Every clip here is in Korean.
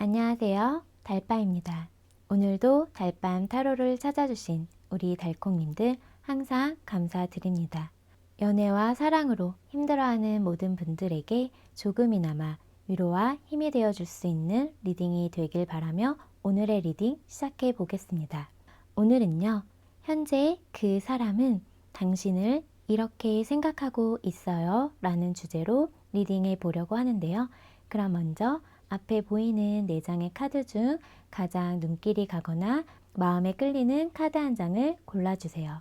안녕하세요. 달빠입니다. 오늘도 달밤 타로를 찾아주신 우리 달콩님들 항상 감사드립니다. 연애와 사랑으로 힘들어하는 모든 분들에게 조금이나마 위로와 힘이 되어줄 수 있는 리딩이 되길 바라며 오늘의 리딩 시작해 보겠습니다. 오늘은요, 현재 그 사람은 당신을 이렇게 생각하고 있어요 라는 주제로 리딩해 보려고 하는데요. 그럼 먼저 앞에 보이는 4장의 카드 중 가장 눈길이 가거나 마음에 끌리는 카드 한 장을 골라주세요.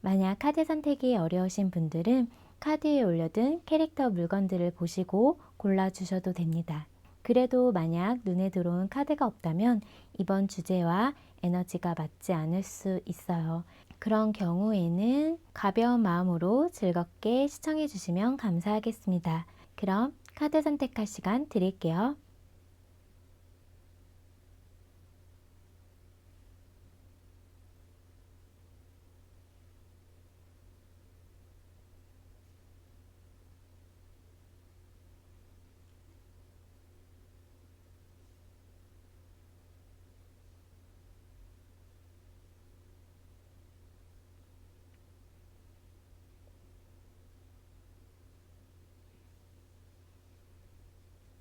만약 카드 선택이 어려우신 분들은 카드에 올려둔 캐릭터 물건들을 보시고 골라주셔도 됩니다. 그래도 만약 눈에 들어온 카드가 없다면 이번 주제와 에너지가 맞지 않을 수 있어요. 그런 경우에는 가벼운 마음으로 즐겁게 시청해 주시면 감사하겠습니다. 그럼 카드 선택할 시간 드릴게요.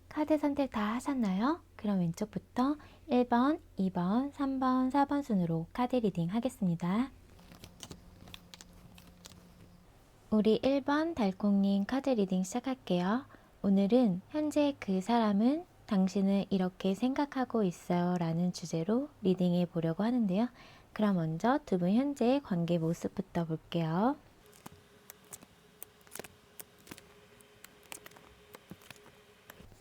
카드 선택 다 하셨나요? 그럼 왼쪽부터 1번, 2번, 3번, 4번 순으로 카드 리딩 하겠습니다. 우리 1번 달콩님 카드 리딩 시작할게요. 오늘은 현재 그 사람은 당신을 이렇게 생각하고 있어요 라는 주제로 리딩해 보려고 하는데요. 그럼 먼저 두 분 현재의 관계 모습부터 볼게요.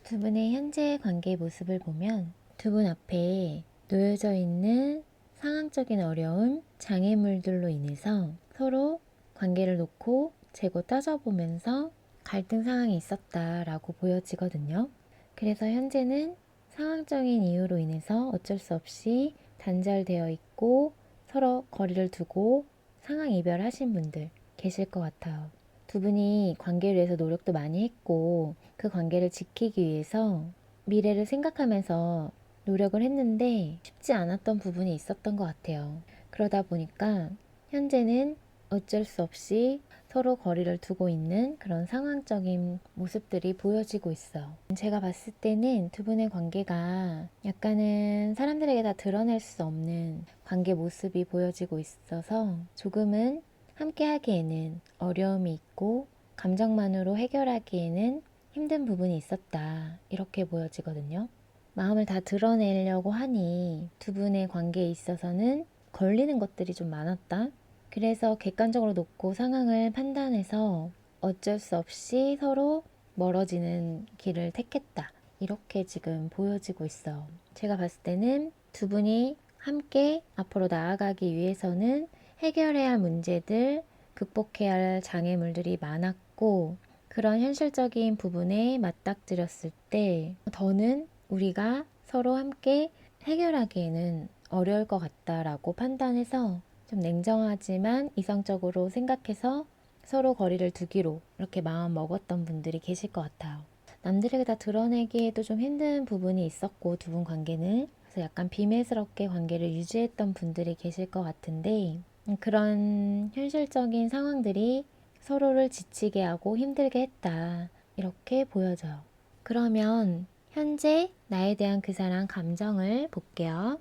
두 분의 현재 관계 모습을 보면 두 분 앞에 놓여져 있는 상황적인 어려움, 장애물들로 인해서 서로 관계를 놓고 재고 따져보면서 갈등 상황이 있었다라고 보여지거든요. 그래서 현재는 상황적인 이유로 인해서 어쩔 수 없이 단절되어 있고 서로 거리를 두고 상황 이별하신 분들 계실 것 같아요. 두 분이 관계를 위해서 노력도 많이 했고 그 관계를 지키기 위해서 미래를 생각하면서 노력을 했는데 쉽지 않았던 부분이 있었던 것 같아요. 그러다 보니까 현재는 어쩔 수 없이 서로 거리를 두고 있는 그런 상황적인 모습들이 보여지고 있어요. 제가 봤을 때는 두 분의 관계가 약간은 사람들에게 다 드러낼 수 없는 관계 모습이 보여지고 있어서 조금은 함께 하기에는 어려움이 있고 감정만으로 해결하기에는 힘든 부분이 있었다. 이렇게 보여지거든요. 마음을 다 드러내려고 하니 두 분의 관계에 있어서는 걸리는 것들이 좀 많았다. 그래서 객관적으로 놓고 상황을 판단해서 어쩔 수 없이 서로 멀어지는 길을 택했다. 이렇게 지금 보여지고 있어요. 제가 봤을 때는 두 분이 함께 앞으로 나아가기 위해서는 해결해야 할 문제들, 극복해야 할 장애물들이 많았고 그런 현실적인 부분에 맞닥뜨렸을 때 더는 우리가 서로 함께 해결하기에는 어려울 것 같다라고 판단해서 좀 냉정하지만 이성적으로 생각해서 서로 거리를 두기로 이렇게 마음 먹었던 분들이 계실 것 같아요. 남들에게 다 드러내기에도 좀 힘든 부분이 있었고 두 분 관계는 그래서 약간 비밀스럽게 관계를 유지했던 분들이 계실 것 같은데 그런 현실적인 상황들이 서로를 지치게 하고 힘들게 했다. 이렇게 보여져요. 그러면 현재 나에 대한 그 사람 감정을 볼게요.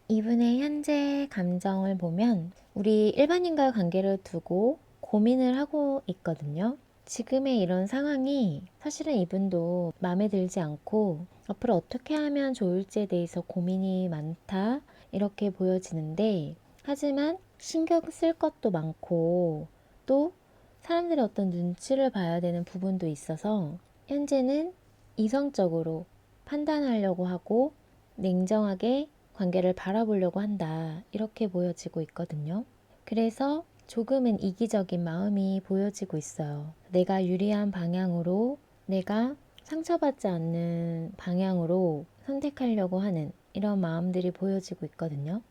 이분의 현재 감정을 보면 우리 일반인과의 관계를 두고 고민을 하고 있거든요. 지금의 이런 상황이 사실은 이분도 마음에 들지 않고 앞으로 어떻게 하면 좋을지에 대해서 고민이 많다 이렇게 보여지는데 하지만 신경 쓸 것도 많고 또 사람들의 어떤 눈치를 봐야 되는 부분도 있어서 현재는 이성적으로 판단하려고 하고 냉정하게 관계를 바라보려고 한다. 이렇게 보여지고 있거든요. 그래서 조금은 이기적인 마음이 보여지고 있어요. 내가 유리한 방향으로, 내가 상처받지 않는 방향으로 선택하려고 하는 이런 마음들이 보여지고 있거든요.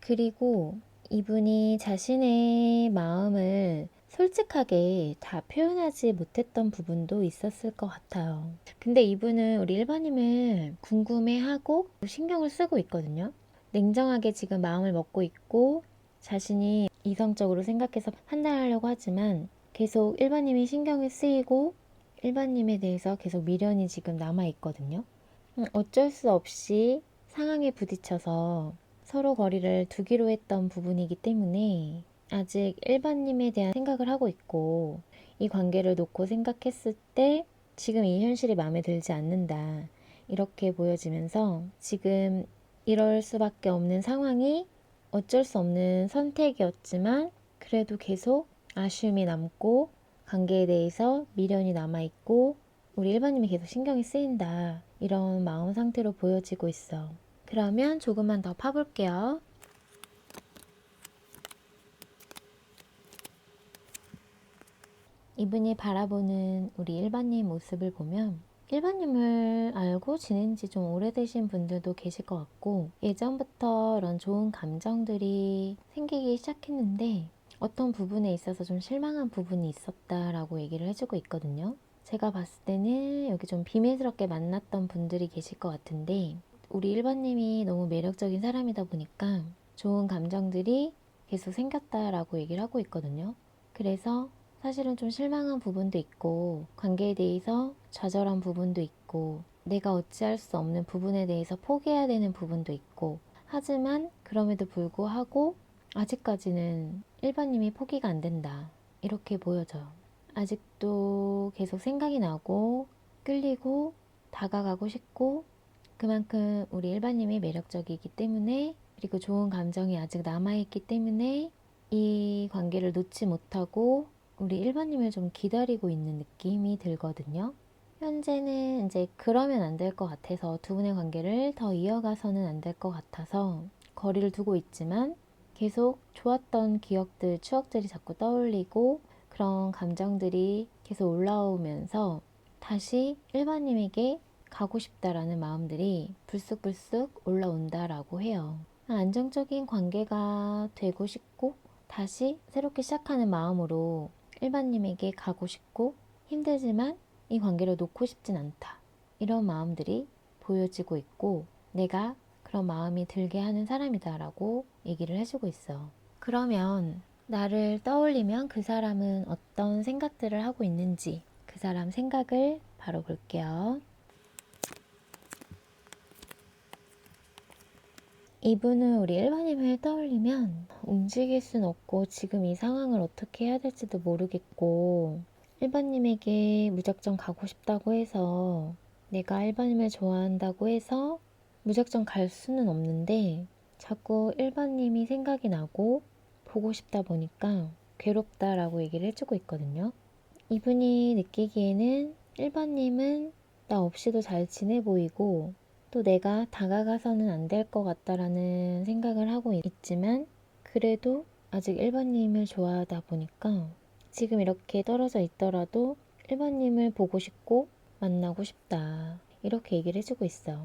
그리고 이분이 자신의 마음을 솔직하게 다 표현하지 못했던 부분도 있었을 것 같아요. 근데 이분은 우리 일반님을 궁금해하고 신경을 쓰고 있거든요. 냉정하게 지금 마음을 먹고 있고 자신이 이성적으로 생각해서 판단하려고 하지만 계속 일반님이 신경이 쓰이고 일반님에 대해서 계속 미련이 지금 남아 있거든요. 어쩔 수 없이 상황에 부딪혀서 서로 거리를 두기로 했던 부분이기 때문에 아직 일반님에 대한 생각을 하고 있고 이 관계를 놓고 생각했을 때 지금 이 현실이 마음에 들지 않는다. 이렇게 보여지면서 지금 이럴 수밖에 없는 상황이 어쩔 수 없는 선택이었지만 그래도 계속 아쉬움이 남고 관계에 대해서 미련이 남아있고 우리 일반님이 계속 신경이 쓰인다. 이런 마음 상태로 보여지고 있어. 그러면 조금만 더 파볼게요. 이분이 바라보는 우리 일반님 모습을 보면 일반님을 알고 지낸 지 좀 오래되신 분들도 계실 것 같고 예전부터 이런 좋은 감정들이 생기기 시작했는데 어떤 부분에 있어서 좀 실망한 부분이 있었다라고 얘기를 해주고 있거든요. 제가 봤을 때는 여기 좀 비밀스럽게 만났던 분들이 계실 것 같은데 우리 일반님이 너무 매력적인 사람이다 보니까 좋은 감정들이 계속 생겼다라고 얘기를 하고 있거든요. 그래서 사실은 좀 실망한 부분도 있고 관계에 대해서 좌절한 부분도 있고 내가 어찌할 수 없는 부분에 대해서 포기해야 되는 부분도 있고 하지만 그럼에도 불구하고 아직까지는 일반님이 포기가 안 된다. 이렇게 보여져요. 아직도 계속 생각이 나고 끌리고 다가가고 싶고 그만큼 우리 일반님이 매력적이기 때문에 그리고 좋은 감정이 아직 남아있기 때문에 이 관계를 놓지 못하고 우리 일반님을 좀 기다리고 있는 느낌이 들거든요. 현재는 이제 그러면 안 될 것 같아서 두 분의 관계를 더 이어가서는 안 될 것 같아서 거리를 두고 있지만 계속 좋았던 기억들, 추억들이 자꾸 떠올리고 그런 감정들이 계속 올라오면서 다시 일반님에게 가고 싶다라는 마음들이 불쑥불쑥 올라온다라고 해요. 안정적인 관계가 되고 싶고 다시 새롭게 시작하는 마음으로 일반님에게 가고 싶고 힘들지만 이 관계를 놓고 싶진 않다. 이런 마음들이 보여지고 있고 내가 그런 마음이 들게 하는 사람이다라고 얘기를 해주고 있어. 그러면 나를 떠올리면 그 사람은 어떤 생각들을 하고 있는지 그 사람 생각을 바로 볼게요. 이분은 우리 일반인을 떠올리면 움직일 순 없고 지금 이 상황을 어떻게 해야 될지도 모르겠고 일반님에게 무작정 가고 싶다고 해서 내가 일반님을 좋아한다고 해서 무작정 갈 수는 없는데 자꾸 일반님이 생각이 나고 보고 싶다 보니까 괴롭다라고 얘기를 해주고 있거든요. 이분이 느끼기에는 일반님은 나 없이도 잘 지내 보이고 또 내가 다가가서는 안 될 것 같다라는 생각을 하고 있지만 그래도 아직 일반님을 좋아하다 보니까 지금 이렇게 떨어져 있더라도 일반님을 보고 싶고 만나고 싶다. 이렇게 얘기를 해주고 있어.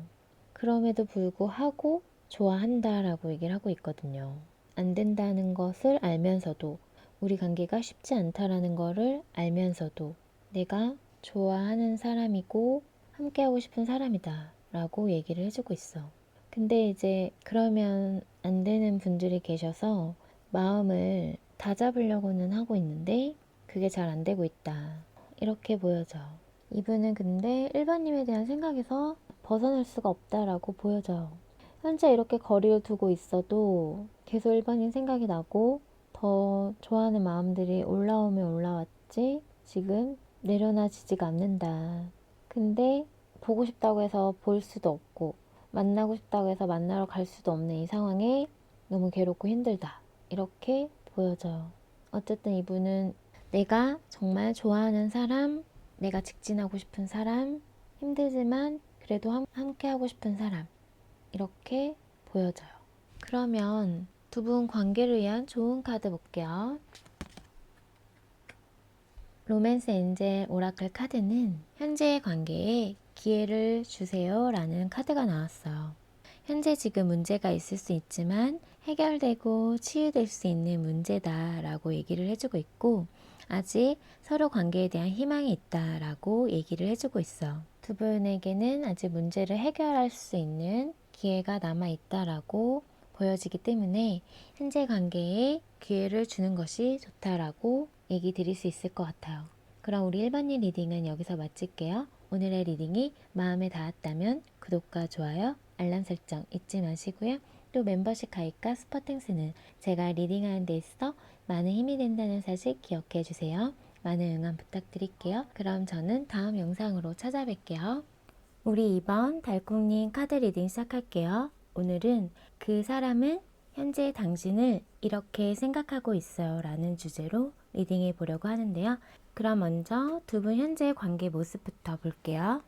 그럼에도 불구하고 좋아한다라고 얘기를 하고 있거든요. 안 된다는 것을 알면서도 우리 관계가 쉽지 않다라는 거를 알면서도 내가 좋아하는 사람이고 함께하고 싶은 사람이다 라고 얘기를 해주고 있어. 근데 이제 그러면 안 되는 분들이 계셔서 마음을 다잡으려고는 하고 있는데 그게 잘 안 되고 있다. 이렇게 보여져. 이분은 근데 일반님에 대한 생각에서 벗어날 수가 없다라고 보여져요. 현재 이렇게 거리를 두고 있어도 계속 일반인 생각이 나고 더 좋아하는 마음들이 올라오면 올라왔지 지금 내려놔지지가 않는다. 근데 보고 싶다고 해서 볼 수도 없고 만나고 싶다고 해서 만나러 갈 수도 없는 이 상황에 너무 괴롭고 힘들다. 이렇게 보여져요. 어쨌든 이분은 내가 정말 좋아하는 사람, 내가 직진하고 싶은 사람, 힘들지만 그래도 함께 하고 싶은 사람 이렇게 보여져요. 그러면 두 분 관계를 위한 좋은 카드 볼게요. 로맨스 엔젤 오라클 카드는 현재의 관계에 기회를 주세요 라는 카드가 나왔어요. 현재 지금 문제가 있을 수 있지만 해결되고 치유될 수 있는 문제다 라고 얘기를 해주고 있고 아직 서로 관계에 대한 희망이 있다라고 얘기를 해주고 있어. 두 분에게는 아직 문제를 해결할 수 있는 기회가 남아 있다라고 보여지기 때문에 현재 관계에 기회를 주는 것이 좋다라고 얘기 드릴 수 있을 것 같아요. 그럼 우리 1번님 리딩은 여기서 마칠게요. 오늘의 리딩이 마음에 닿았다면 구독과 좋아요, 알람 설정 잊지 마시고요. 또 멤버십 가입과 스퍼탱스는 제가 리딩하는 데 있어 많은 힘이 된다는 사실 기억해 주세요. 많은 응원 부탁드릴게요. 그럼 저는 다음 영상으로 찾아뵐게요. 우리 2번 달콩님 카드 리딩 시작할게요. 오늘은 그 사람은 현재 당신을 이렇게 생각하고 있어요 라는 주제로 리딩해 보려고 하는데요. 그럼 먼저 두 분 현재 관계 모습부터 볼게요.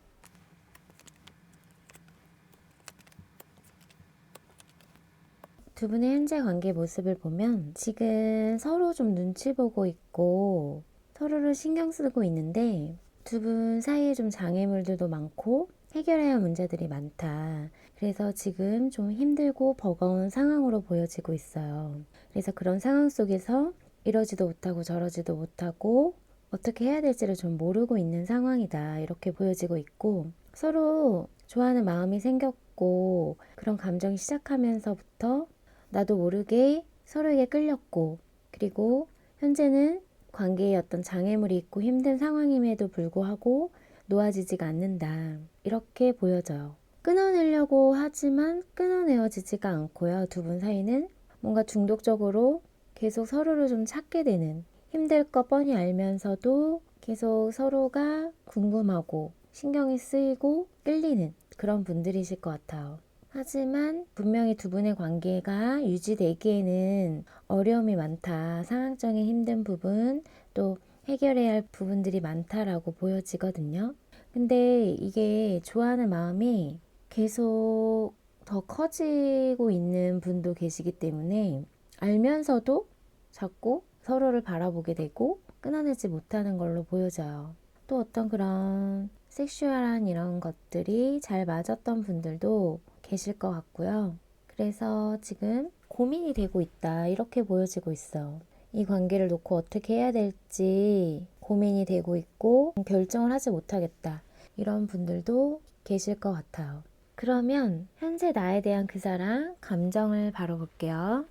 두 분의 현재 관계 모습을 보면 지금 서로 좀 눈치 보고 있고 서로를 신경 쓰고 있는데 두 분 사이에 좀 장애물들도 많고 해결해야 할 문제들이 많다. 그래서 지금 좀 힘들고 버거운 상황으로 보여지고 있어요. 그래서 그런 상황 속에서 이러지도 못하고 저러지도 못하고 어떻게 해야 될지를 좀 모르고 있는 상황이다. 이렇게 보여지고 있고 서로 좋아하는 마음이 생겼고 그런 감정이 시작하면서부터 나도 모르게 서로에게 끌렸고 그리고 현재는 관계에 어떤 장애물이 있고 힘든 상황임에도 불구하고 놓아지지가 않는다. 이렇게 보여져요. 끊어내려고 하지만 끊어내어지지가 않고요. 두 분 사이는 뭔가 중독적으로 계속 서로를 좀 찾게 되는 힘들 거 뻔히 알면서도 계속 서로가 궁금하고 신경이 쓰이고 끌리는 그런 분들이실 것 같아요. 하지만 분명히 두 분의 관계가 유지되기에는 어려움이 많다. 상황적인 힘든 부분, 또 해결해야 할 부분들이 많다라고 보여지거든요. 근데 이게 좋아하는 마음이 계속 더 커지고 있는 분도 계시기 때문에 알면서도 자꾸 서로를 바라보게 되고 끊어내지 못하는 걸로 보여져요. 또 어떤 그런 섹슈얼한 이런 것들이 잘 맞았던 분들도 계실 것 같고요. 그래서 지금 고민이 되고 있다. 이렇게 보여지고 있어. 이 관계를 놓고 어떻게 해야 될지 고민이 되고 있고 결정을 하지 못하겠다. 이런 분들도 계실 것 같아요. 그러면 현재 나에 대한 그 사람 감정을 바로 볼게요.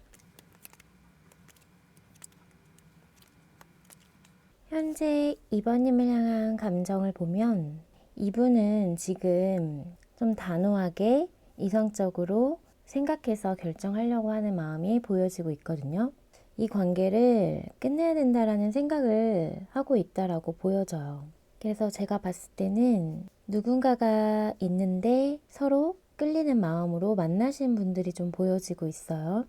현재 2번님을 향한 감정을 보면 이분은 지금 좀 단호하게 이성적으로 생각해서 결정하려고 하는 마음이 보여지고 있거든요. 이 관계를 끝내야 된다라는 생각을 하고 있다라고 보여져요. 그래서 제가 봤을 때는 누군가가 있는데 서로 끌리는 마음으로 만나신 분들이 좀 보여지고 있어요.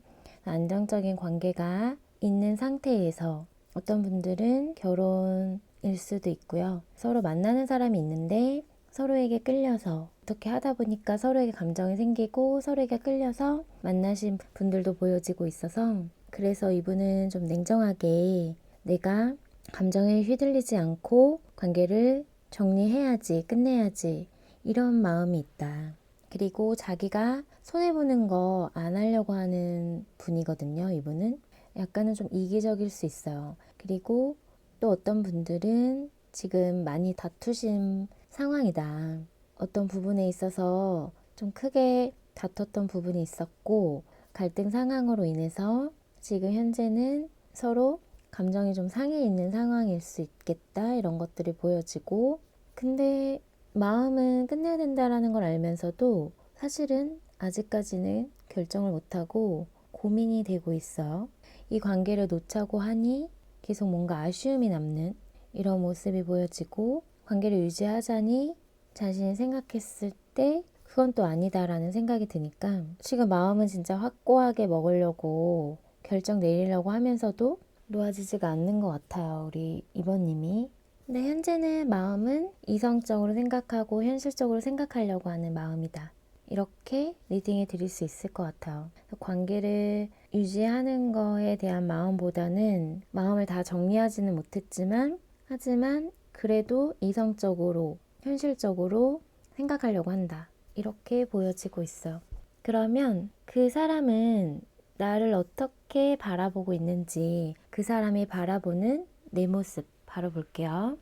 안정적인 관계가 있는 상태에서 어떤 분들은 결혼일 수도 있고요. 서로 만나는 사람이 있는데 서로에게 끌려서 어떻게 하다 보니까 서로에게 감정이 생기고 서로에게 끌려서 만나신 분들도 보여지고 있어서 그래서 이분은 좀 냉정하게 내가 감정에 휘둘리지 않고 관계를 정리해야지, 끝내야지 이런 마음이 있다. 그리고 자기가 손해보는 거 안 하려고 하는 분이거든요, 이분은. 약간은 좀 이기적일 수 있어요. 그리고 또 어떤 분들은 지금 많이 다투신 상황이다. 어떤 부분에 있어서 좀 크게 다퉜던 부분이 있었고 갈등 상황으로 인해서 지금 현재는 서로 감정이 좀 상해 있는 상황일 수 있겠다. 이런 것들이 보여지고 근데 마음은 끝내야 된다라는 걸 알면서도 사실은 아직까지는 결정을 못하고 고민이 되고 있어요. 이 관계를 놓자고 하니 계속 뭔가 아쉬움이 남는 이런 모습이 보여지고 관계를 유지하자니 자신이 생각했을 때 그건 또 아니다라는 생각이 드니까 지금 마음은 진짜 확고하게 먹으려고 결정 내리려고 하면서도 놓아지지가 않는 것 같아요. 우리 2번님이. 근데 현재는 마음은 이성적으로 생각하고 현실적으로 생각하려고 하는 마음이다. 이렇게 리딩해 드릴 수 있을 것 같아요. 관계를 유지하는 거에 대한 마음보다는 마음을 다 정리하지는 못했지만 하지만 그래도 이성적으로 현실적으로 생각하려고 한다. 이렇게 보여지고 있어요. 그러면 그 사람은 나를 어떻게 바라보고 있는지 그 사람이 바라보는 내 모습 바로 볼게요.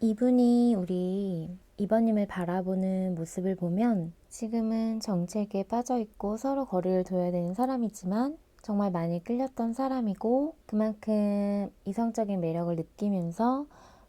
이분이 우리 2번님을 바라보는 모습을 보면 지금은 정체기에 빠져있고 서로 거리를 둬야 되는 사람이지만 정말 많이 끌렸던 사람이고 그만큼 이성적인 매력을 느끼면서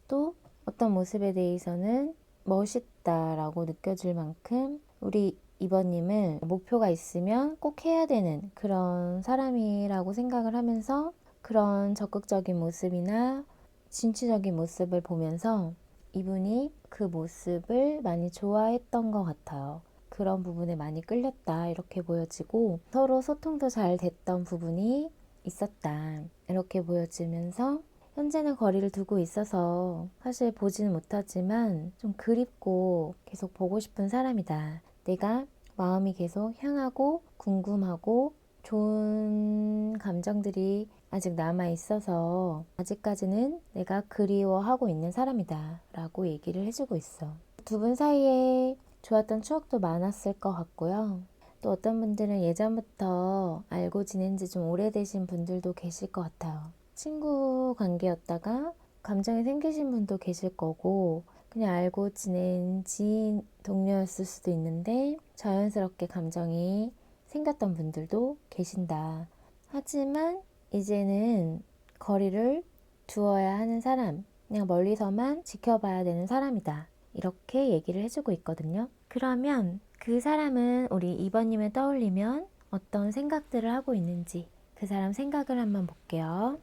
또 어떤 모습에 대해서는 멋있다라고 느껴질 만큼 우리 2번님을 목표가 있으면 꼭 해야 되는 그런 사람이라고 생각을 하면서 그런 적극적인 모습이나 진취적인 모습을 보면서 이분이 그 모습을 많이 좋아했던 것 같아요. 그런 부분에 많이 끌렸다 이렇게 보여지고 서로 소통도 잘 됐던 부분이 있었다 이렇게 보여지면서 현재는 거리를 두고 있어서 사실 보지는 못하지만 좀 그립고 계속 보고 싶은 사람이다. 내가 마음이 계속 향하고 궁금하고 좋은 감정들이 아직 남아 있어서 아직까지는 내가 그리워하고 있는 사람이다 라고 얘기를 해주고 있어. 두 분 사이에 좋았던 추억도 많았을 것 같고요. 또 어떤 분들은 예전부터 알고 지낸 지 좀 오래되신 분들도 계실 것 같아요. 친구 관계였다가 감정이 생기신 분도 계실 거고 그냥 알고 지낸 지인 동료였을 수도 있는데 자연스럽게 감정이 생겼던 분들도 계신다. 하지만 이제는 거리를 두어야 하는 사람, 그냥 멀리서만 지켜봐야 되는 사람이다. 이렇게 얘기를 해주고 있거든요. 그러면 그 사람은 우리 2번님을 떠올리면 어떤 생각들을 하고 있는지 그 사람 생각을 한번 볼게요.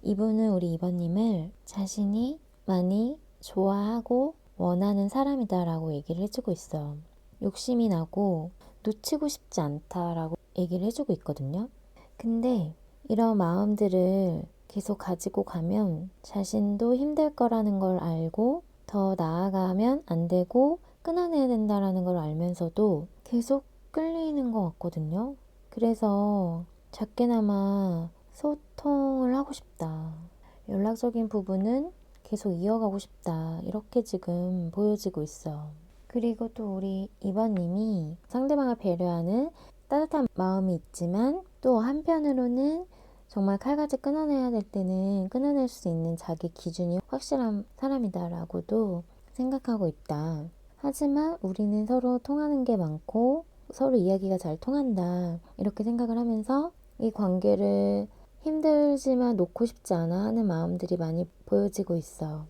이분은 우리 2번님을 자신이 많이 좋아하고 원하는 사람이다 라고 얘기를 해주고 있어요. 욕심이 나고 놓치고 싶지 않다라고 얘기를 해주고 있거든요. 근데 이런 마음들을 계속 가지고 가면 자신도 힘들 거라는 걸 알고 더 나아가면 안 되고 끊어내야 된다라는 걸 알면서도 계속 끌리는 것 같거든요. 그래서 작게나마 소통을 하고 싶다. 연락적인 부분은 계속 이어가고 싶다. 이렇게 지금 보여지고 있어. 그리고 또 우리 2번님이 상대방을 배려하는 따뜻한 마음이 있지만 또 한편으로는 정말 칼같이 끊어내야 될 때는 끊어낼 수 있는 자기 기준이 확실한 사람이다라고도 생각하고 있다. 하지만 우리는 서로 통하는 게 많고 서로 이야기가 잘 통한다. 이렇게 생각을 하면서 이 관계를 힘들지만 놓고 싶지 않아 하는 마음들이 많이 보여지고 있어.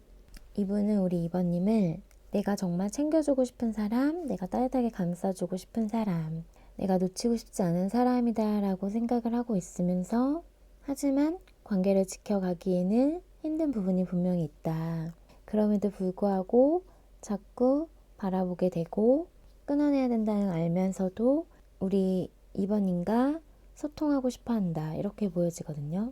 이분은 우리 2번님을 내가 정말 챙겨주고 싶은 사람, 내가 따뜻하게 감싸주고 싶은 사람, 내가 놓치고 싶지 않은 사람이다 라고 생각을 하고 있으면서 하지만 관계를 지켜가기에는 힘든 부분이 분명히 있다. 그럼에도 불구하고 자꾸 바라보게 되고 끊어내야 된다는 알면서도 우리 2번님과 소통하고 싶어 한다. 이렇게 보여지거든요.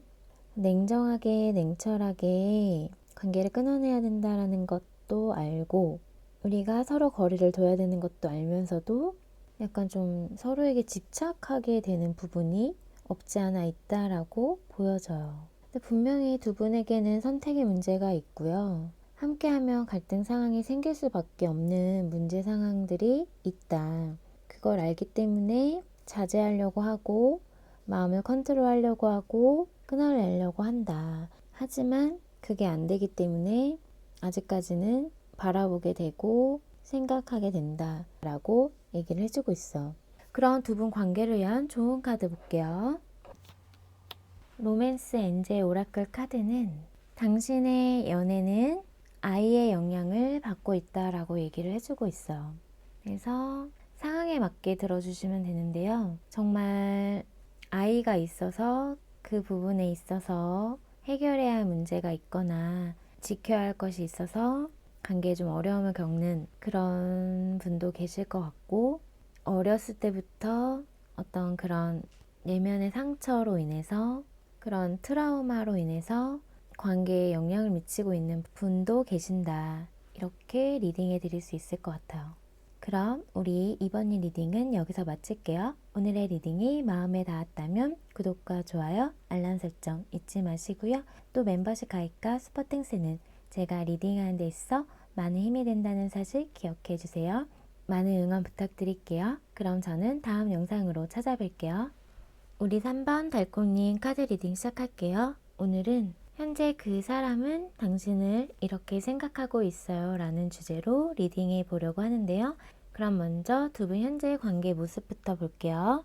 냉정하게, 냉철하게 관계를 끊어내야 된다는 것도 알고 우리가 서로 거리를 둬야 되는 것도 알면서도 약간 좀 서로에게 집착하게 되는 부분이 없지 않아 있다라고 보여져요. 근데 분명히 두 분에게는 선택의 문제가 있고요. 함께하면 갈등 상황이 생길 수밖에 없는 문제 상황들이 있다. 그걸 알기 때문에 자제하려고 하고 마음을 컨트롤하려고 하고 끊어내려고 한다. 하지만 그게 안 되기 때문에 아직까지는 바라보게 되고 생각하게 된다 라고 얘기를 해주고 있어. 그런 두 분 관계를 위한 좋은 카드 볼게요. 로맨스 엔젤 오라클 카드는 당신의 연애는 아이의 영향을 받고 있다라고 얘기를 해주고 있어요. 그래서 상황에 맞게 들어주시면 되는데요. 정말 아이가 있어서 그 부분에 있어서 해결해야 할 문제가 있거나 지켜야 할 것이 있어서 관계에 좀 어려움을 겪는 그런 분도 계실 것 같고 어렸을 때부터 어떤 그런 내면의 상처로 인해서 그런 트라우마로 인해서 관계에 영향을 미치고 있는 분도 계신다. 이렇게 리딩해 드릴 수 있을 것 같아요. 그럼 우리 2번님 리딩은 여기서 마칠게요. 오늘의 리딩이 마음에 닿았다면 구독과 좋아요, 알람 설정 잊지 마시고요. 또 멤버십 가입과 스포팅스는 제가 리딩하는 데 있어 많은 힘이 된다는 사실 기억해 주세요. 많은 응원 부탁드릴게요. 그럼 저는 다음 영상으로 찾아뵐게요. 우리 3번 달콩님 카드 리딩 시작할게요. 오늘은 현재 그 사람은 당신을 이렇게 생각하고 있어요 라는 주제로 리딩해 보려고 하는데요. 그럼 먼저 두 분 현재의 관계 모습부터 볼게요.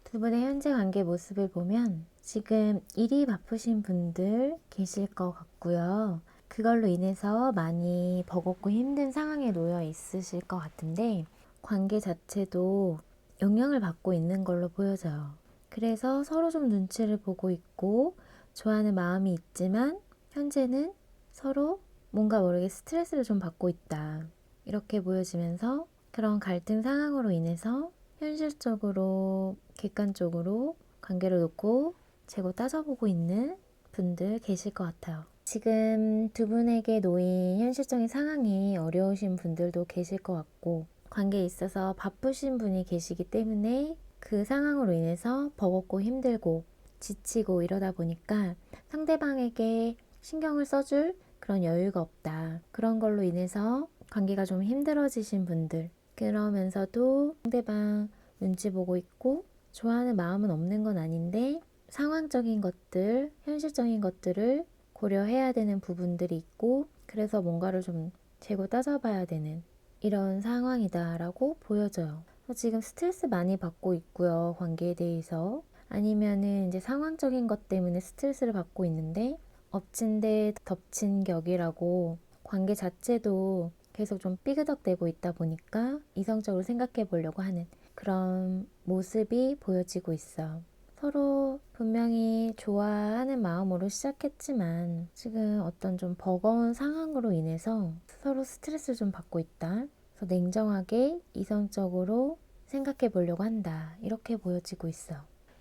두 분의 현재 관계 모습을 보면 지금 일이 바쁘신 분들 계실 것 같고요. 그걸로 인해서 많이 버겁고 힘든 상황에 놓여 있으실 것 같은데 관계 자체도 영향을 받고 있는 걸로 보여져요. 그래서 서로 좀 눈치를 보고 있고 좋아하는 마음이 있지만 현재는 서로 뭔가 모르게 스트레스를 좀 받고 있다. 이렇게 보여지면서 그런 갈등 상황으로 인해서 현실적으로 객관적으로 관계를 놓고 재고 따져보고 있는 분들 계실 것 같아요. 지금 두 분에게 놓인 현실적인 상황이 어려우신 분들도 계실 것 같고 관계에 있어서 바쁘신 분이 계시기 때문에 그 상황으로 인해서 버겁고 힘들고 지치고 이러다 보니까 상대방에게 신경을 써줄 그런 여유가 없다. 그런 걸로 인해서 관계가 좀 힘들어지신 분들, 그러면서도 상대방 눈치 보고 있고 좋아하는 마음은 없는 건 아닌데 상황적인 것들, 현실적인 것들을 고려해야 되는 부분들이 있고 그래서 뭔가를 좀 재고 따져봐야 되는 이런 상황이다라고 보여져요. 지금 스트레스 많이 받고 있고요. 관계에 대해서. 아니면은 이제 상황적인 것 때문에 스트레스를 받고 있는데 엎친 데 덮친 격이라고 관계 자체도 계속 좀 삐그덕대고 있다 보니까 이성적으로 생각해 보려고 하는 그런 모습이 보여지고 있어. 서로 분명히 좋아하는 마음으로 시작했지만 지금 어떤 좀 버거운 상황으로 인해서 서로 스트레스를 좀 받고 있다. 그래서 냉정하게 이성적으로 생각해 보려고 한다. 이렇게 보여지고 있어.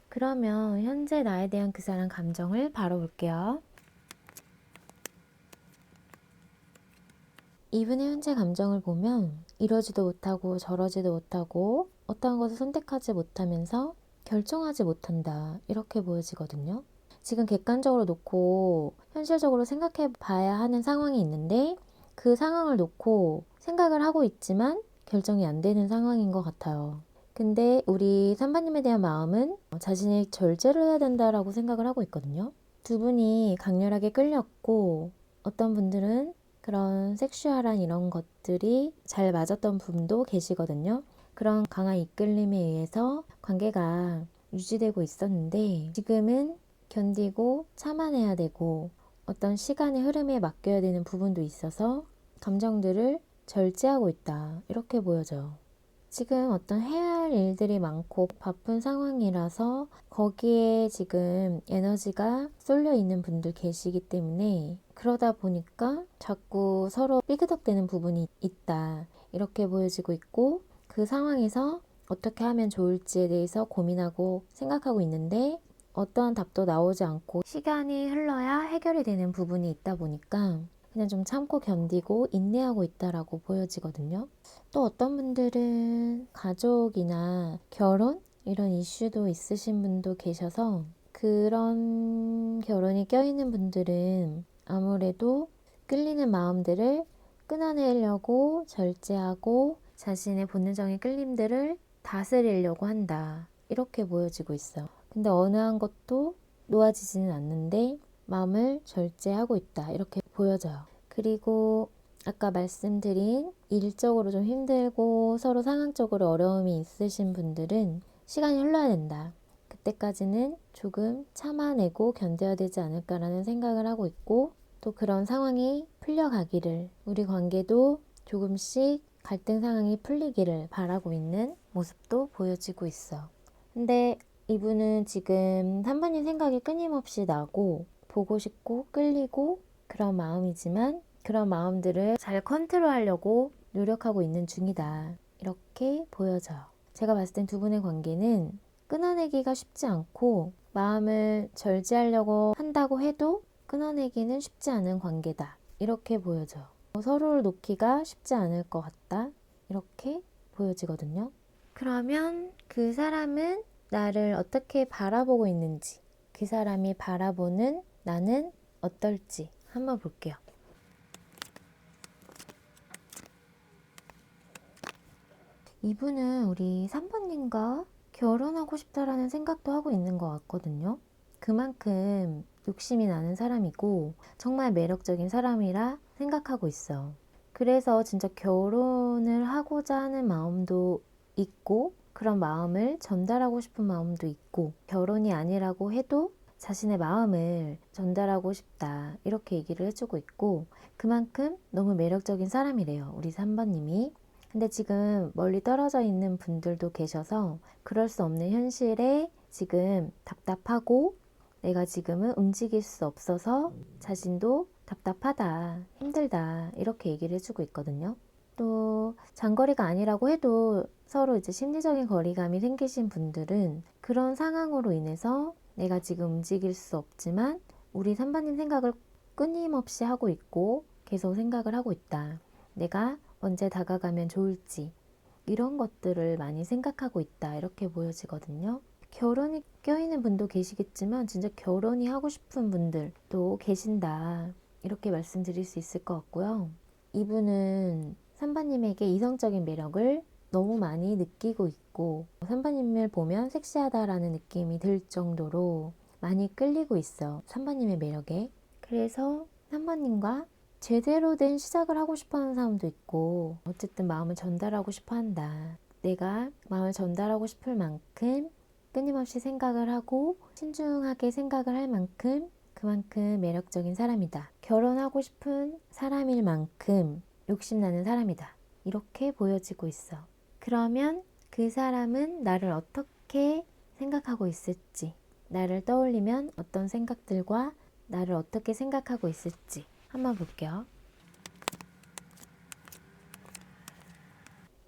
그러면 현재 나에 대한 그 사람 감정을 바로 볼게요. 이분의 현재 감정을 보면 이러지도 못하고 저러지도 못하고 어떠한 것을 선택하지 못하면서 결정하지 못한다. 이렇게 보여지거든요. 지금 객관적으로 놓고 현실적으로 생각해 봐야 하는 상황이 있는데 그 상황을 놓고 생각을 하고 있지만 결정이 안 되는 상황인 것 같아요. 근데 우리 산바님에 대한 마음은 자신이 절제를 해야 된다라고 생각을 하고 있거든요. 두 분이 강렬하게 끌렸고 어떤 분들은 그런 섹슈얼한 이런 것들이 잘 맞았던 분도 계시거든요. 그런 강한 이끌림에 의해서 관계가 유지되고 있었는데 지금은 견디고 참아내야 되고 어떤 시간의 흐름에 맡겨야 되는 부분도 있어서 감정들을 절제하고 있다. 이렇게 보여져요. 지금 어떤 해야 할 일들이 많고 바쁜 상황이라서 거기에 지금 에너지가 쏠려 있는 분들 계시기 때문에 그러다 보니까 자꾸 서로 삐그덕대는 부분이 있다. 이렇게 보여지고 있고 그 상황에서 어떻게 하면 좋을지에 대해서 고민하고 생각하고 있는데 어떠한 답도 나오지 않고 시간이 흘러야 해결이 되는 부분이 있다 보니까 그냥 좀 참고 견디고 인내하고 있다라고 보여지거든요. 또 어떤 분들은 가족이나 결혼 이런 이슈도 있으신 분도 계셔서 그런 결혼이 껴있는 분들은 아무래도 끌리는 마음들을 끊어내려고 절제하고 자신의 본능적인 끌림들을 다스리려고 한다. 이렇게 보여지고 있어. 근데 어느 한 것도 놓아지지는 않는데 마음을 절제하고 있다. 이렇게 보여져요. 그리고 아까 말씀드린 일적으로 좀 힘들고 서로 상황적으로 어려움이 있으신 분들은 시간이 흘러야 된다. 그때까지는 조금 참아내고 견뎌야 되지 않을까라는 생각을 하고 있고 또 그런 상황이 풀려가기를 우리 관계도 조금씩 갈등 상황이 풀리기를 바라고 있는 모습도 보여지고 있어. 근데 이분은 지금 산반님 생각이 끊임없이 나고 보고 싶고 끌리고 그런 마음이지만 그런 마음들을 잘 컨트롤하려고 노력하고 있는 중이다. 이렇게 보여져요. 제가 봤을 땐 두 분의 관계는 끊어내기가 쉽지 않고 마음을 절제하려고 한다고 해도 끊어내기는 쉽지 않은 관계다. 이렇게 보여져요. 서로를 놓기가 쉽지 않을 것 같다. 이렇게 보여지거든요. 그러면 그 사람은 나를 어떻게 바라보고 있는지, 그 사람이 바라보는 나는 어떨지 한번 볼게요. 이분은 우리 3번님과 결혼하고 싶다라는 생각도 하고 있는 것 같거든요. 그만큼 욕심이 나는 사람이고 정말 매력적인 사람이라 생각하고 있어. 그래서 진짜 결혼을 하고자 하는 마음도 있고 그런 마음을 전달하고 싶은 마음도 있고 결혼이 아니라고 해도 자신의 마음을 전달하고 싶다 이렇게 얘기를 해주고 있고 그만큼 너무 매력적인 사람이래요. 우리 3번님이. 근데 지금 멀리 떨어져 있는 분들도 계셔서 그럴 수 없는 현실에 지금 답답하고 내가 지금은 움직일 수 없어서 자신도 답답하다, 힘들다 이렇게 얘기를 해주고 있거든요. 또 장거리가 아니라고 해도 서로 이제 심리적인 거리감이 생기신 분들은 그런 상황으로 인해서 내가 지금 움직일 수 없지만 우리 삼반님 생각을 끊임없이 하고 있고 계속 생각을 하고 있다. 내가 언제 다가가면 좋을지 이런 것들을 많이 생각하고 있다 이렇게 보여지거든요. 결혼이 껴있는 분도 계시겠지만 진짜 결혼이 하고 싶은 분들도 계신다 이렇게 말씀드릴 수 있을 것 같고요. 이분은 삼바님에게 이성적인 매력을 너무 많이 느끼고 있고 삼바님을 보면 섹시하다라는 느낌이 들 정도로 많이 끌리고 있어. 삼바님의 매력에. 그래서 삼바님과 제대로 된 시작을 하고 싶어하는 사람도 있고 어쨌든 마음을 전달하고 싶어한다. 내가 마음을 전달하고 싶을 만큼 끊임없이 생각을 하고 신중하게 생각을 할 만큼 그만큼 매력적인 사람이다. 결혼하고 싶은 사람일 만큼 욕심나는 사람이다. 이렇게 보여지고 있어. 그러면 그 사람은 나를 어떻게 생각하고 있을지, 나를 떠올리면 어떤 생각들과 나를 어떻게 생각하고 있을지 한번 볼게요.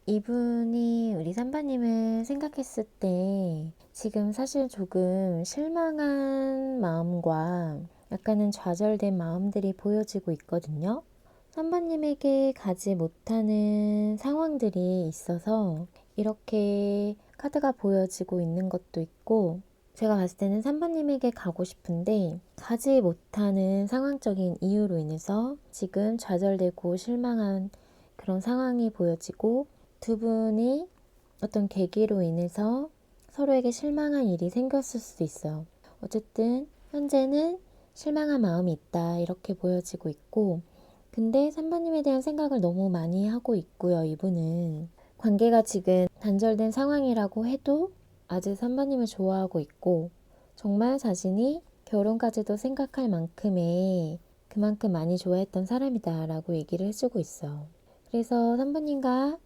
이분이 우리 삼바님을 생각했을 때 지금 사실 조금 실망한 마음과 약간은 좌절된 마음들이 보여지고 있거든요. 삼바님에게 가지 못하는 상황들이 있어서 이렇게 카드가 보여지고 있는 것도 있고 제가 봤을 때는 삼바님에게 가고 싶은데 가지 못하는 상황적인 이유로 인해서 지금 좌절되고 실망한 그런 상황이 보여지고 두 분이 어떤 계기로 인해서 서로에게 실망한 일이 생겼을 수도 있어요. 어쨌든 현재는 실망한 마음이 있다 이렇게 보여지고 있고 근데 삼바님에 대한 생각을 너무 많이 하고 있고요. 이분은 관계가 지금 단절된 상황이라고 해도 아직 삼바님을 좋아하고 있고 정말 자신이 결혼까지도 생각할 만큼의 그만큼 많이 좋아했던 사람이다 라고 얘기를 해주고 있어. 그래서 삼바님과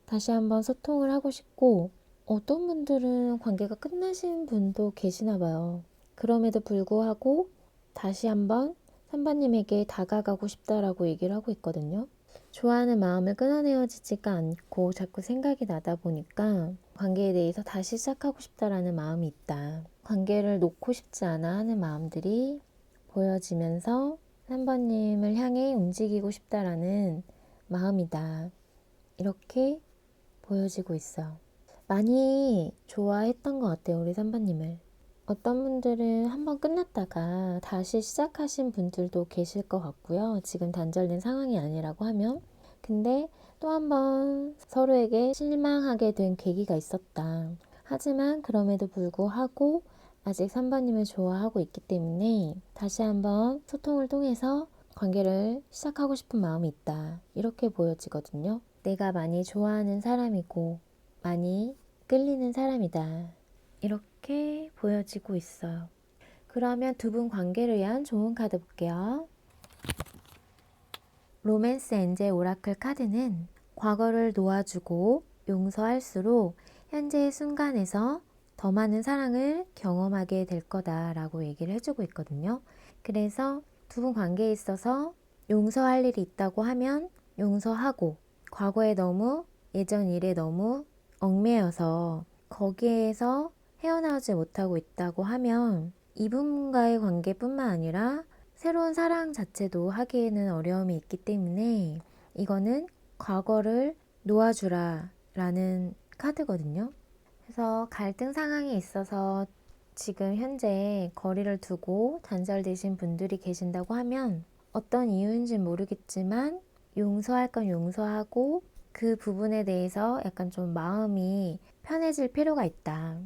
다시 한번 소통을 하고 싶고 어떤 분들은 관계가 끝나신 분도 계시나 봐요. 그럼에도 불구하고 다시 한번 삼바님에게 다가가고 싶다라고 얘기를 하고 있거든요. 좋아하는 마음을 끊어내어지지가 않고 자꾸 생각이 나다 보니까 관계에 대해서 다시 시작하고 싶다라는 마음이 있다. 관계를 놓고 싶지 않아 하는 마음들이 보여지면서 삼바님을 향해 움직이고 싶다라는 마음이다. 이렇게 보여지고 있어. 많이 좋아했던 것 같아요, 우리 삼바님을. 어떤 분들은 한번 끝났다가 다시 시작하신 분들도 계실 것 같고요. 지금 단절된 상황이 아니라고 하면. 근데 또 한번 서로에게 실망하게 된 계기가 있었다. 하지만 그럼에도 불구하고 아직 삼바님을 좋아하고 있기 때문에 다시 한번 소통을 통해서 관계를 시작하고 싶은 마음이 있다. 이렇게 보여지거든요. 내가 많이 좋아하는 사람이고 많이 끌리는 사람이다. 이렇게 보여지고 있어요. 그러면 두 분 관계를 위한 좋은 카드 볼게요. 로맨스 엔젤 오라클 카드는 과거를 놓아주고 용서할수록 현재의 순간에서 더 많은 사랑을 경험하게 될 거다라고 얘기를 해주고 있거든요. 그래서 두 분 관계에 있어서 용서할 일이 있다고 하면 용서하고 과거에 너무 예전 일에 너무 얽매여서 거기에서 헤어나오지 못하고 있다고 하면 이분과의 관계뿐만 아니라 새로운 사랑 자체도 하기에는 어려움이 있기 때문에 이거는 과거를 놓아주라 라는 카드거든요. 그래서 갈등 상황이 있어서 지금 현재 거리를 두고 단절되신 분들이 계신다고 하면 어떤 이유인지 모르겠지만 용서할 건 용서하고 그 부분에 대해서 약간 좀 마음이 편해질 필요가 있다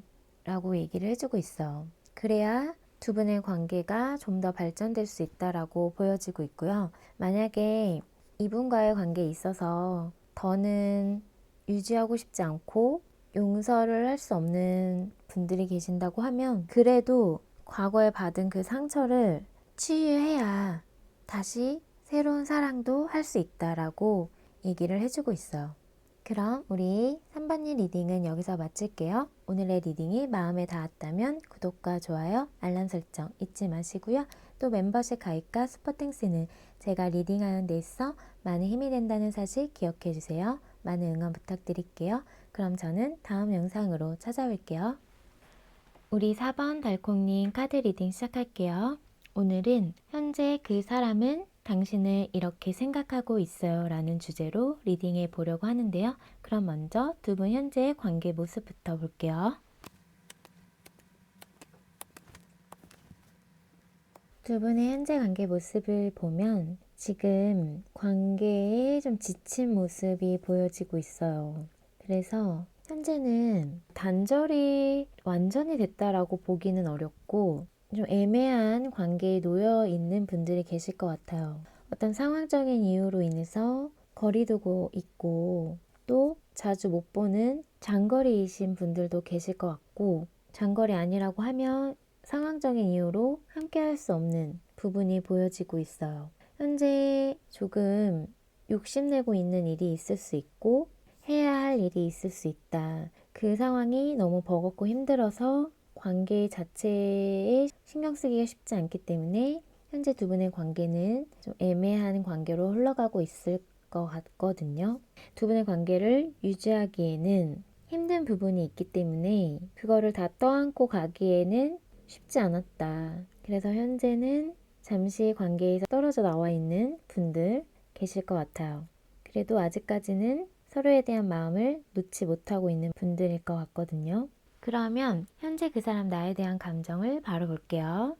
라고 얘기를 해주고 있어. 그래야 두 분의 관계가 좀 더 발전될 수 있다라고 보여지고 있고요. 만약에 이분과의 관계에 있어서 더는 유지하고 싶지 않고 용서를 할 수 없는 분들이 계신다고 하면 그래도 과거에 받은 그 상처를 치유해야 다시 새로운 사랑도 할 수 있다라고 얘기를 해주고 있어요. 그럼 우리 3번님 리딩은 여기서 마칠게요. 오늘의 리딩이 마음에 닿았다면 구독과 좋아요, 알람 설정 잊지 마시고요. 또 멤버십 가입과 슈퍼땡스는 제가 리딩하는 데 있어 많은 힘이 된다는 사실 기억해 주세요. 많은 응원 부탁드릴게요. 그럼 저는 다음 영상으로 찾아올게요. 우리 4번 달콩님 카드 리딩 시작할게요. 오늘은 현재 그 사람은 당신을 이렇게 생각하고 있어요 라는 주제로 리딩해 보려고 하는데요. 그럼 먼저 두 분 현재의 관계 모습부터 볼게요. 두 분의 현재 관계 모습을 보면 지금 관계에 좀 지친 모습이 보여지고 있어요. 그래서 현재는 단절이 완전히 됐다라고 보기는 어렵고 좀 애매한 관계에 놓여 있는 분들이 계실 것 같아요. 어떤 상황적인 이유로 인해서 거리 두고 있고 또 자주 못 보는 장거리이신 분들도 계실 것 같고 장거리 아니라고 하면 상황적인 이유로 함께 할 수 없는 부분이 보여지고 있어요. 현재 조금 욕심내고 있는 일이 있을 수 있고 해야 할 일이 있을 수 있다. 그 상황이 너무 버겁고 힘들어서 관계 자체에 신경 쓰기가 쉽지 않기 때문에 현재 두 분의 관계는 좀 애매한 관계로 흘러가고 있을 것 같거든요. 두 분의 관계를 유지하기에는 힘든 부분이 있기 때문에 그거를 다 떠안고 가기에는 쉽지 않았다. 그래서 현재는 잠시 관계에서 떨어져 나와 있는 분들 계실 것 같아요. 그래도 아직까지는 서로에 대한 마음을 놓지 못하고 있는 분들일 것 같거든요. 그러면 현재 그 사람 나에 대한 감정을 바로 볼게요.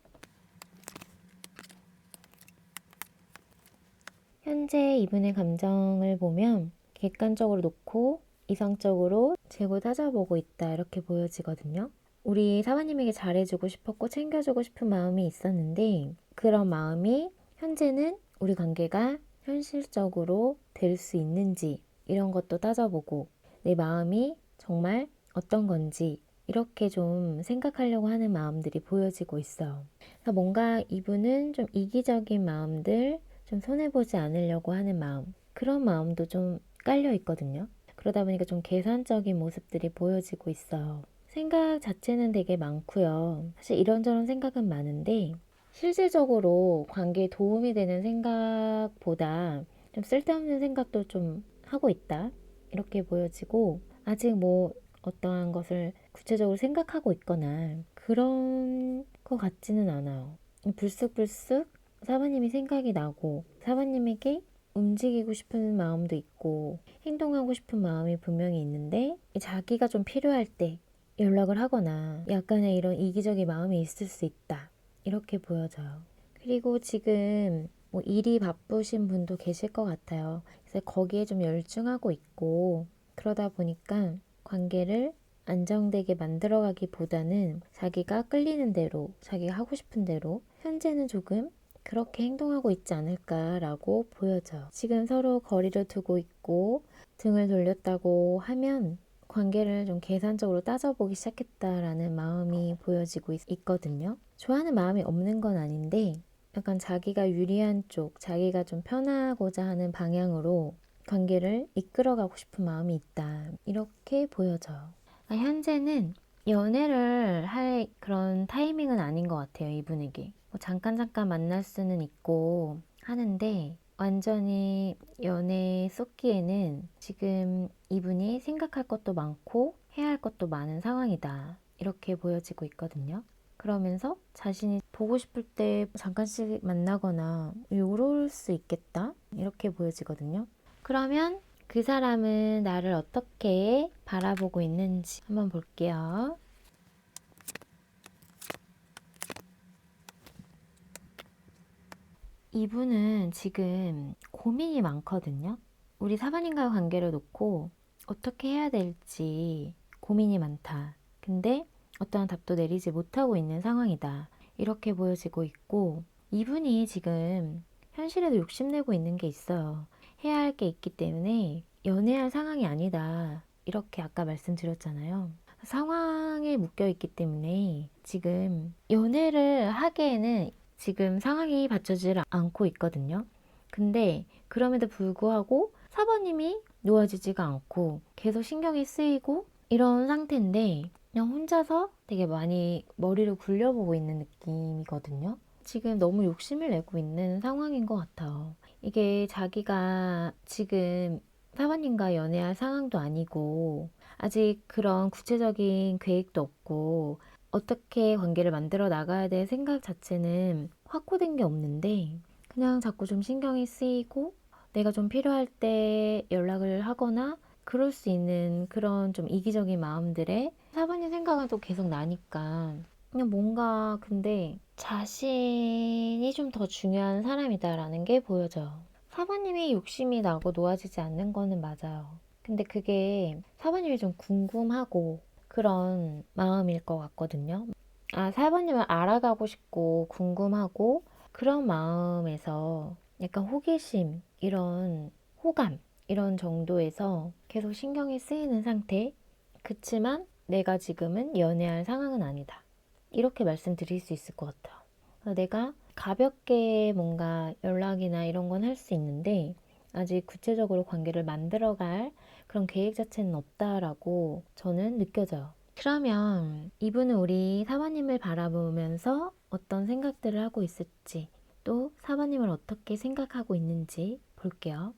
현재 이분의 감정을 보면 객관적으로 놓고 이성적으로 재고 따져보고 있다 이렇게 보여지거든요. 우리 사모님에게 잘해주고 싶었고 챙겨주고 싶은 마음이 있었는데 그런 마음이 현재는 우리 관계가 현실적으로 될 수 있는지 이런 것도 따져보고 내 마음이 정말 어떤 건지 이렇게 좀 생각하려고 하는 마음들이 보여지고 있어요. 그래서 뭔가 이분은 좀 이기적인 마음들, 좀 손해보지 않으려고 하는 마음, 그런 마음도 좀 깔려 있거든요. 그러다 보니까 좀 계산적인 모습들이 보여지고 있어요. 생각 자체는 되게 많고요. 사실 이런저런 생각은 많은데 실질적으로 관계에 도움이 되는 생각보다 좀 쓸데없는 생각도 좀 하고 있다. 이렇게 보여지고 아직 뭐 어떠한 것을 구체적으로 생각하고 있거나 그런 것 같지는 않아요. 불쑥불쑥 사부님이 생각이 나고 사부님에게 움직이고 싶은 마음도 있고 행동하고 싶은 마음이 분명히 있는데 자기가 좀 필요할 때 연락을 하거나 약간의 이런 이기적인 마음이 있을 수 있다. 이렇게 보여져요. 그리고 지금 뭐 일이 바쁘신 분도 계실 것 같아요. 그래서 거기에 좀 열중하고 있고 그러다 보니까 관계를 안정되게 만들어가기보다는 자기가 끌리는 대로, 자기가 하고 싶은 대로 현재는 조금 그렇게 행동하고 있지 않을까라고 보여져요. 지금 서로 거리를 두고 있고 등을 돌렸다고 하면 관계를 좀 계산적으로 따져보기 시작했다라는 마음이 보여지고 있거든요. 좋아하는 마음이 없는 건 아닌데 약간 자기가 유리한 쪽, 자기가 좀 편하고자 하는 방향으로 관계를 이끌어가고 싶은 마음이 있다. 이렇게 보여져요. 현재는 연애를 할 그런 타이밍은 아닌 것 같아요, 이분에게. 뭐 잠깐 만날 수는 있고 하는데 완전히 연애에 쏟기에는 지금 이분이 생각할 것도 많고 해야 할 것도 많은 상황이다. 이렇게 보여지고 있거든요. 그러면서 자신이 보고 싶을 때 잠깐씩 만나거나 요럴 수 있겠다. 이렇게 보여지거든요. 그러면 그 사람은 나를 어떻게 바라보고 있는지 한번 볼게요. 이분은 지금 고민이 많거든요. 우리 사모님과의 관계를 놓고 어떻게 해야 될지 고민이 많다. 근데 어떠한 답도 내리지 못하고 있는 상황이다. 이렇게 보여지고 있고, 이분이 지금 현실에도 욕심내고 있는 게 있어요. 해야 할 게 있기 때문에 연애할 상황이 아니다. 이렇게 아까 말씀드렸잖아요. 상황에 묶여 있기 때문에 지금 연애를 하기에는 지금 상황이 받쳐지지 않고 있거든요. 근데 그럼에도 불구하고 사모님이 놓아지지가 않고 계속 신경이 쓰이고 이런 상태인데 그냥 혼자서 되게 많이 머리를 굴려보고 있는 느낌이거든요. 지금 너무 욕심을 내고 있는 상황인 것 같아요. 이게 자기가 지금 사모님과 연애할 상황도 아니고 아직 그런 구체적인 계획도 없고 어떻게 관계를 만들어 나가야 될 생각 자체는 확고된 게 없는데 그냥 자꾸 좀 신경이 쓰이고 내가 좀 필요할 때 연락을 하거나 그럴 수 있는 그런 좀 이기적인 마음들에 사모님 생각은 또 계속 나니까 그냥 뭔가 근데 자신이 좀 더 중요한 사람이다라는 게 보여져요. 사모님이 욕심이 나고 놓아지지 않는 거는 맞아요. 근데 그게 사모님이 좀 궁금하고 그런 마음일 것 같거든요. 아, 사모님을 알아가고 싶고 궁금하고 그런 마음에서 약간 호기심, 이런 호감, 이런 정도에서 계속 신경이 쓰이는 상태. 그치만 내가 지금은 연애할 상황은 아니다. 이렇게 말씀드릴 수 있을 것 같아요. 내가 가볍게 뭔가 연락이나 이런 건 할 수 있는데 아직 구체적으로 관계를 만들어갈 그런 계획 자체는 없다라고 저는 느껴져요. 그러면 이분은 우리 사모님을 바라보면서 어떤 생각들을 하고 있을지 또 사모님을 어떻게 생각하고 있는지 볼게요.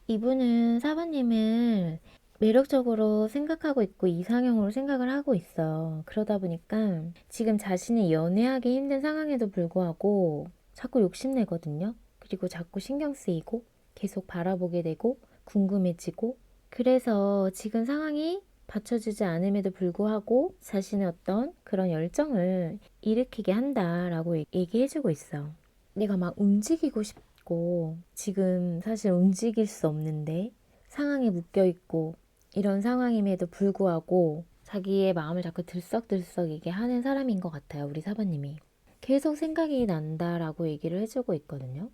이분은 사모님을 매력적으로 생각하고 있고 이상형으로 생각을 하고 있어. 그러다 보니까 지금 자신이 연애하기 힘든 상황에도 불구하고 자꾸 욕심내거든요. 그리고 자꾸 신경 쓰이고 계속 바라보게 되고 궁금해지고 그래서 지금 상황이 받쳐주지 않음에도 불구하고 자신의 어떤 그런 열정을 일으키게 한다라고 얘기해주고 있어. 내가 막 움직이고 싶고 지금 사실 움직일 수 없는데 상황에 묶여 있고 이런 상황임에도 불구하고 자기의 마음을 자꾸 들썩들썩 이게 하는 사람인 것 같아요. 우리 사부님이. 계속 생각이 난다라고 얘기를 해주고 있거든요.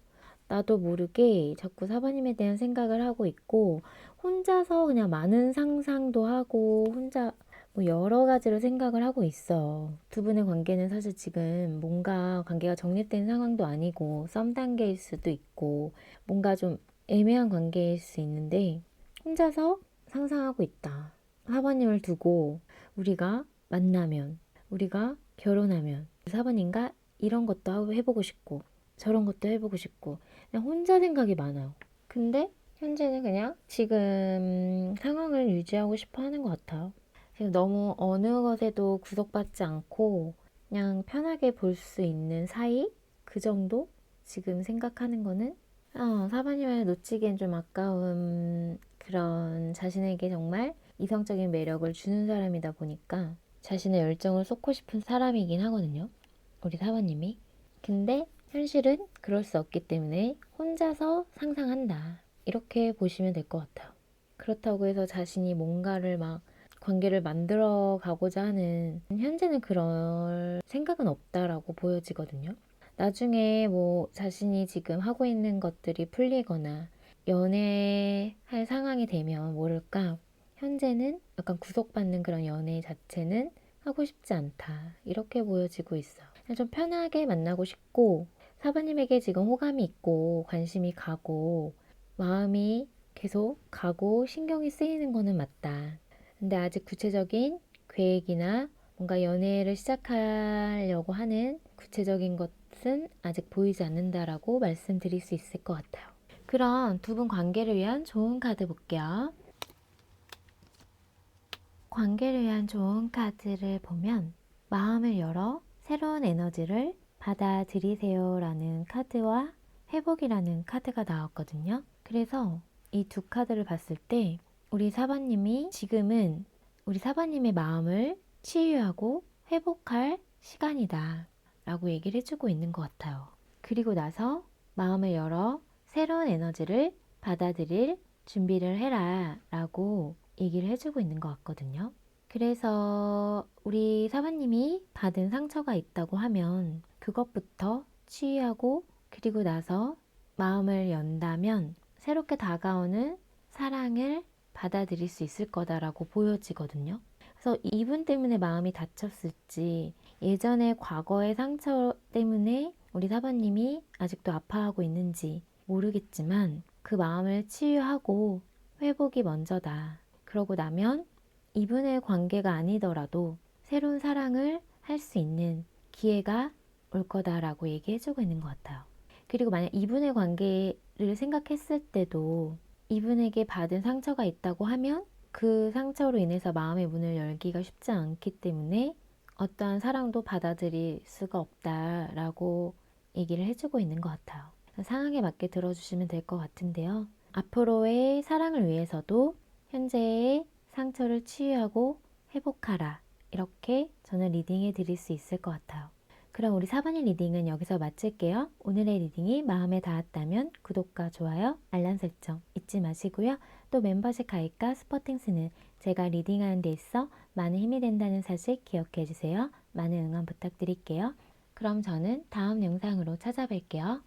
나도 모르게 자꾸 사부님에 대한 생각을 하고 있고 혼자서 그냥 많은 상상도 하고 혼자 뭐 여러 가지로 생각을 하고 있어. 두 분의 관계는 사실 지금 뭔가 관계가 정립된 상황도 아니고 썸 단계일 수도 있고 뭔가 좀 애매한 관계일 수 있는데 혼자서 상상하고 있다. 사부님을 두고 우리가 만나면, 우리가 결혼하면 사부님과 이런 것도 해보고 싶고 저런 것도 해보고 싶고 그냥 혼자 생각이 많아요. 근데 현재는 그냥 지금 상황을 유지하고 싶어 하는 것 같아요. 지금 너무 어느 것에도 구속받지 않고 그냥 편하게 볼 수 있는 사이? 그 정도? 지금 생각하는 거는 사바님을 놓치기엔 좀 아까운 그런 자신에게 정말 이성적인 매력을 주는 사람이다 보니까 자신의 열정을 쏟고 싶은 사람이긴 하거든요. 우리 사바님이. 근데 현실은 그럴 수 없기 때문에 혼자서 상상한다. 이렇게 보시면 될 것 같아요. 그렇다고 해서 자신이 뭔가를 막 관계를 만들어 가고자 하는 현재는 그럴 생각은 없다라고 보여지거든요. 나중에 뭐 자신이 지금 하고 있는 것들이 풀리거나 연애할 상황이 되면 모를까 현재는 약간 구속받는 그런 연애 자체는 하고 싶지 않다. 이렇게 보여지고 있어. 그냥 좀 편하게 만나고 싶고 사부님에게 지금 호감이 있고 관심이 가고 마음이 계속 가고 신경이 쓰이는 거는 맞다. 근데 아직 구체적인 계획이나 뭔가 연애를 시작하려고 하는 구체적인 것은 아직 보이지 않는다라고 말씀드릴 수 있을 것 같아요. 그럼 두 분 관계를 위한 좋은 카드 볼게요. 관계를 위한 좋은 카드를 보면 마음을 열어 새로운 에너지를 받아들이세요 라는 카드와 회복이라는 카드가 나왔거든요. 그래서 이 두 카드를 봤을 때 우리 사바님이 지금은 우리 사바님의 마음을 치유하고 회복할 시간이다 라고 얘기를 해주고 있는 것 같아요. 그리고 나서 마음을 열어 새로운 에너지를 받아들일 준비를 해라 라고 얘기를 해주고 있는 것 같거든요. 그래서 우리 사부님이 받은 상처가 있다고 하면 그것부터 치유하고 그리고 나서 마음을 연다면 새롭게 다가오는 사랑을 받아들일 수 있을 거다라고 보여지거든요. 그래서 이분 때문에 마음이 다쳤을지 예전의 과거의 상처 때문에 우리 사부님이 아직도 아파하고 있는지 모르겠지만 그 마음을 치유하고 회복이 먼저다. 그러고 나면 이분의 관계가 아니더라도 새로운 사랑을 할 수 있는 기회가 올 거다라고 얘기해주고 있는 것 같아요. 그리고 만약 이분의 관계를 생각했을 때도 이분에게 받은 상처가 있다고 하면 그 상처로 인해서 마음의 문을 열기가 쉽지 않기 때문에 어떠한 사랑도 받아들일 수가 없다라고 얘기를 해주고 있는 것 같아요. 상황에 맞게 들어주시면 될 것 같은데요. 앞으로의 사랑을 위해서도 현재의 상처를 치유하고 회복하라. 이렇게 저는 리딩해 드릴 수 있을 것 같아요. 그럼 우리 4번의 리딩은 여기서 마칠게요. 오늘의 리딩이 마음에 닿았다면 구독과 좋아요, 알람 설정 잊지 마시고요. 또 멤버십 가입과 스포팅스는 제가 리딩하는 데 있어 많은 힘이 된다는 사실 기억해 주세요. 많은 응원 부탁드릴게요. 그럼 저는 다음 영상으로 찾아뵐게요.